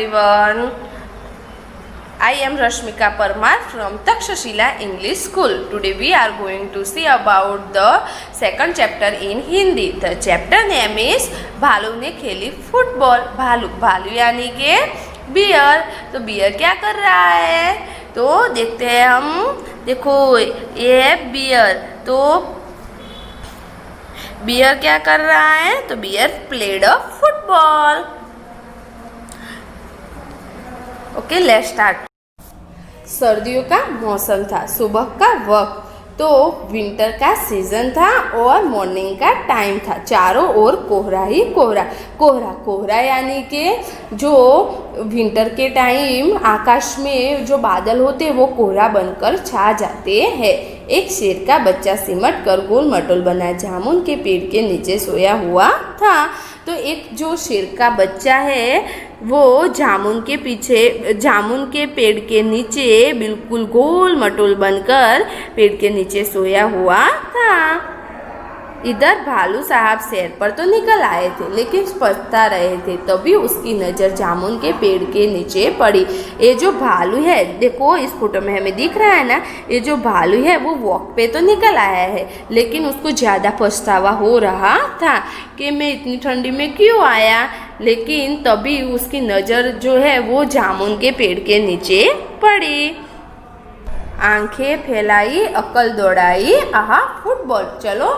everyone. I am Rashmika Parmar from Takshashila English School. Today we are going to see about the second chapter in Hindi. The chapter name is भालू ने खेली football. भालू भालू यानी के beer. तो beer क्या कर रहा है तो देखते हैं हम. देखो ये है बियर. तो बियर क्या कर रहा है तो bear played a football. Okay let's start. सर्दियों का मौसम था. सुबह का वक्त. तो विंटर का सीजन था और मॉर्निंग का टाइम था. चारों ओर कोहरा ही कोहरा. कोहरा कोहरा यानी कि जो विंटर के टाइम आकाश में जो बादल होते वो कोहरा बनकर छा जाते हैं. एक शेर का बच्चा सिमट कर गोल मटोल बना जामुन के पेड़ के नीचे सोया हुआ था. तो एक जो शेर का बच्चा है वो जामुन के पेड़ के नीचे बिल्कुल गोल मटोल बनकर पेड़ के नीचे सोया हुआ था. इधर भालू साहब सैर पर तो निकल आए थे लेकिन पछता रहे थे. तभी उसकी नज़र जामुन के पेड़ के नीचे पड़ी. ये जो भालू है देखो इस फोटो में हमें दिख रहा है ना. ये जो भालू है वो वॉक पे तो निकल आया है लेकिन उसको ज़्यादा पछतावा हो रहा था कि मैं इतनी ठंडी में क्यों आया. लेकिन तभी उसकी नज़र जो है वो जामुन के पेड़ के नीचे पड़ी. आंखें फैलाई अक्ल दौड़ाई आहा फुटबॉल. चलो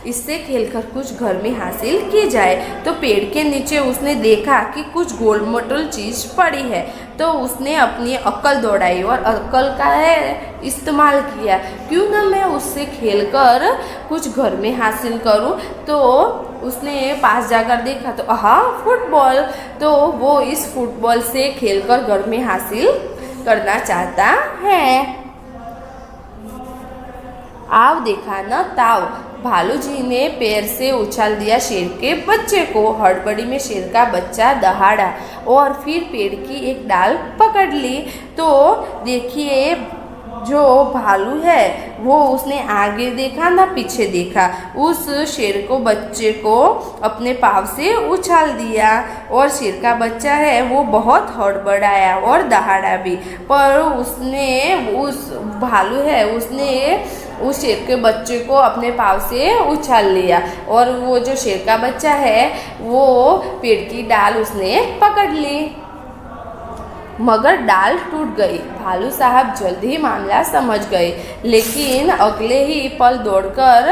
इससे खेलकर कुछ घर में हासिल की जाए. तो पेड़ के नीचे उसने देखा कि कुछ गोल मटोल चीज़ पड़ी है. तो उसने अपनी अक्ल दौड़ाई और अक्ल का इस्तेमाल किया. क्यों ना मैं उससे खेलकर कुछ घर में हासिल करूं. तो उसने पास जाकर देखा तो आहा फुटबॉल. तो वो इस फुटबॉल से खेलकर घर में हासिल करना चाहता है. आव देखा न ताव. भालू जी ने पैर से उछाल दिया शेर के बच्चे को. हड़बड़ी में शेर का बच्चा दहाड़ा और फिर पेड़ की एक डाल पकड़ ली. तो देखिए जो भालू है वो उसने आगे देखा ना पीछे देखा. उस शेर को बच्चे को अपने पाँव से उछाल दिया और शेर का बच्चा है वो बहुत हड़बड़ाया और दहाड़ा भी. पर उसने उस भालू है उसने उस शेर के बच्चे को अपने पाँव से उछाल लिया और वो जो शेर का बच्चा है वो पेड़ की डाल उसने पकड़ ली मगर डाल टूट गई. भालू साहब जल्दी ही मामला समझ गए लेकिन अगले ही पल दौड़कर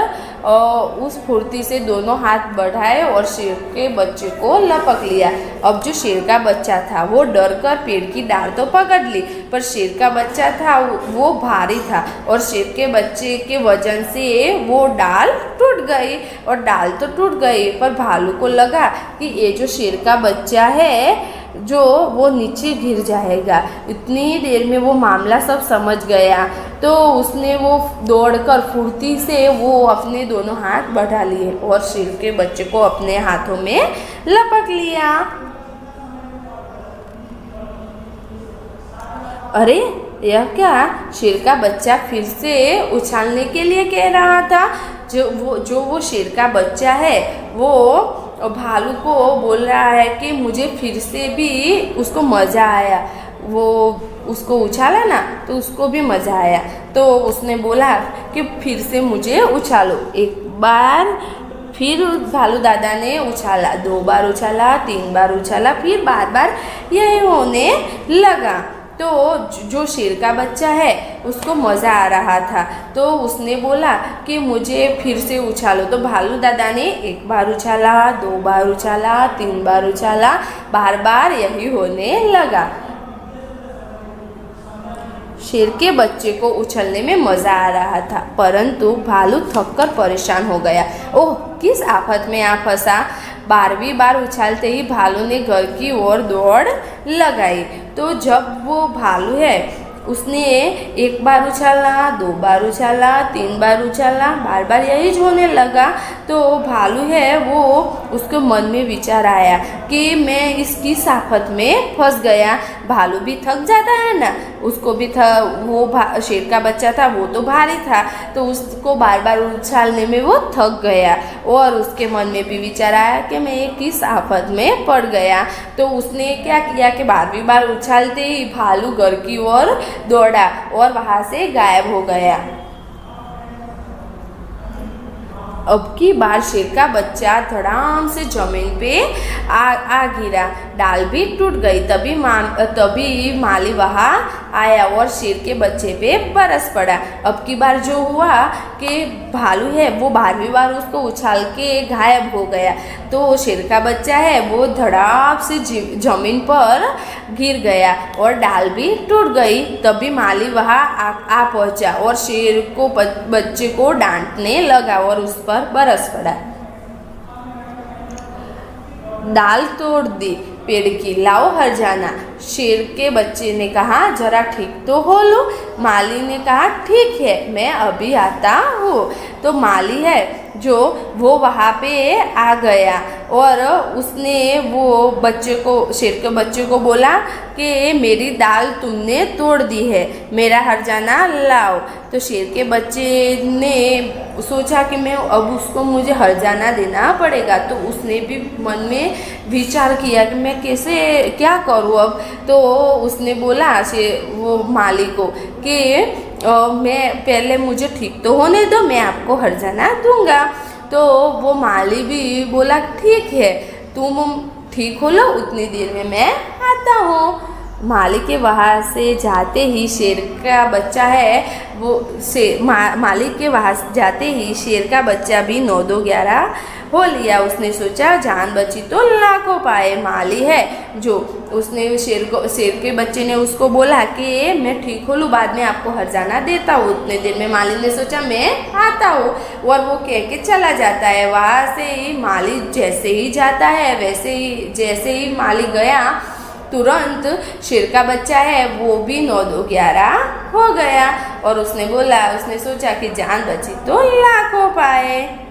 उस फुर्ती से दोनों हाथ बढ़ाए और शेर के बच्चे को लपक लिया. अब जो शेर का बच्चा था वो डर कर पेड़ की डाल तो पकड़ ली पर शेर का बच्चा था वो भारी था और शेर के बच्चे के वजन से वो डाल टूट गई. और डाल तो टूट गई पर भालू को लगा कि ये जो शेर का बच्चा है जो वो नीचे गिर जाएगा. इतनी देर में वो मामला सब समझ गया. तो उसने वो दौड़कर फुर्ती से वो अपने दोनों हाथ बढ़ा लिए और शेर के बच्चे को अपने हाथों में लपक लिया. अरे यह क्या. शेर का बच्चा फिर से उछालने के लिए कह रहा था. जो वो शेर का बच्चा है वो भालू को बोल रहा है कि मुझे फिर से भी उसको मज़ा आया. वो उसको उछाला ना तो उसको भी मज़ा आया. तो उसने बोला कि फिर से मुझे उछालो. एक बार फिर भालू दादा ने उछाला. 2 बार उछाला 3 बार उछाला फिर बार बार यही होने लगा. तो जो शेर का बच्चा है उसको मज़ा आ रहा था. तो उसने बोला कि मुझे फिर से उछालो. तो भालू दादा ने 1 बार उछाला 2 बार उछाला 3 बार उछाला. बार बार यही होने लगा. शेर के बच्चे को उछलने में मज़ा आ रहा था परंतु भालू थककर परेशान हो गया. ओह किस आफत में आ फंसा. 12वीं बार उछालते ही भालू ने घर की ओर दौड़ लगाई. तो जब वो भालू है उसने 1 बार उछाला 2 बार उछाला 3 बार उछाला बार बार यही होने लगा. तो भालू है वो उसके मन में विचार आया कि मैं इस किस आफत में फंस गया. भालू भी थक जाता है ना. उसको भी था, वो शेर का बच्चा था वो तो भारी था, तो उसको बार बार उछालने में वो थक गया और उसके मन में भी विचार आया कि मैं ये किस आफत में पड़ गया। तो उसने क्या किया कि 12वीं बार उछालते ही भालू घर की ओर दौड़ा और वहाँ से गायब हो गया। अब की बार शेर का बच्चा धड़ाम से जमीन पे आ गिरा, डाल भी टूट गई। तभी माली वहाँ आया और शेर के बच्चे पे बरस पड़ा। अब की बार जो हुआ कि भालू है वो 12वीं बार उसको उछाल के गायब हो गया, तो शेर का बच्चा है वो धड़ाम से जमीन पर गिर गया और डाल भी टूट गई। तभी माली वहाँ आ पहुँचा और शेर को बच्चे को डांटने लगा और उस पर बरस पड़ा। डाल तोड़ दी पेड़ की, लाओ हरजाना। शेर के बच्चे ने कहा जरा ठीक तो हो लो। माली ने कहा ठीक है मैं अभी आता हूँ। तो माली है जो वो वहाँ पे आ गया और उसने वो शेर के बच्चे को बोला कि मेरी दाल तुमने तोड़ दी है, मेरा हरजाना लाओ। तो शेर के बच्चे ने सोचा कि मैं अब उसको मुझे हरजाना देना पड़ेगा, तो उसने भी मन में विचार किया कि मैं कैसे क्या करूँ अब। तो उसने बोला वो माली को कि मैं पहले मुझे ठीक तो होने दो, मैं आपको हरजाना दूंगा। तो वो माली भी बोला ठीक है तुम ठीक हो लो, उतनी देर में मैं आता हूँ। माली के वहाँ से जाते ही शेर का बच्चा है वो माली के वहाँ जाते ही शेर का बच्चा भी 9 2 11 हो लिया। उसने सोचा जान बची तो लाखों पाए। माली है जो उसने शेर के बच्चे ने उसको बोला कि मैं ठीक हो लूँ, बाद में आपको हरजाना देता हूँ। उतने देर में माली ने सोचा मैं आता हूँ और वो कह के चला जाता है। वहाँ से ही माली जैसे ही जाता है जैसे ही माली गया तुरंत शेर का बच्चा है वो भी 9 2 11 हो गया और उसने सोचा कि जान बची तो लाखों पाए।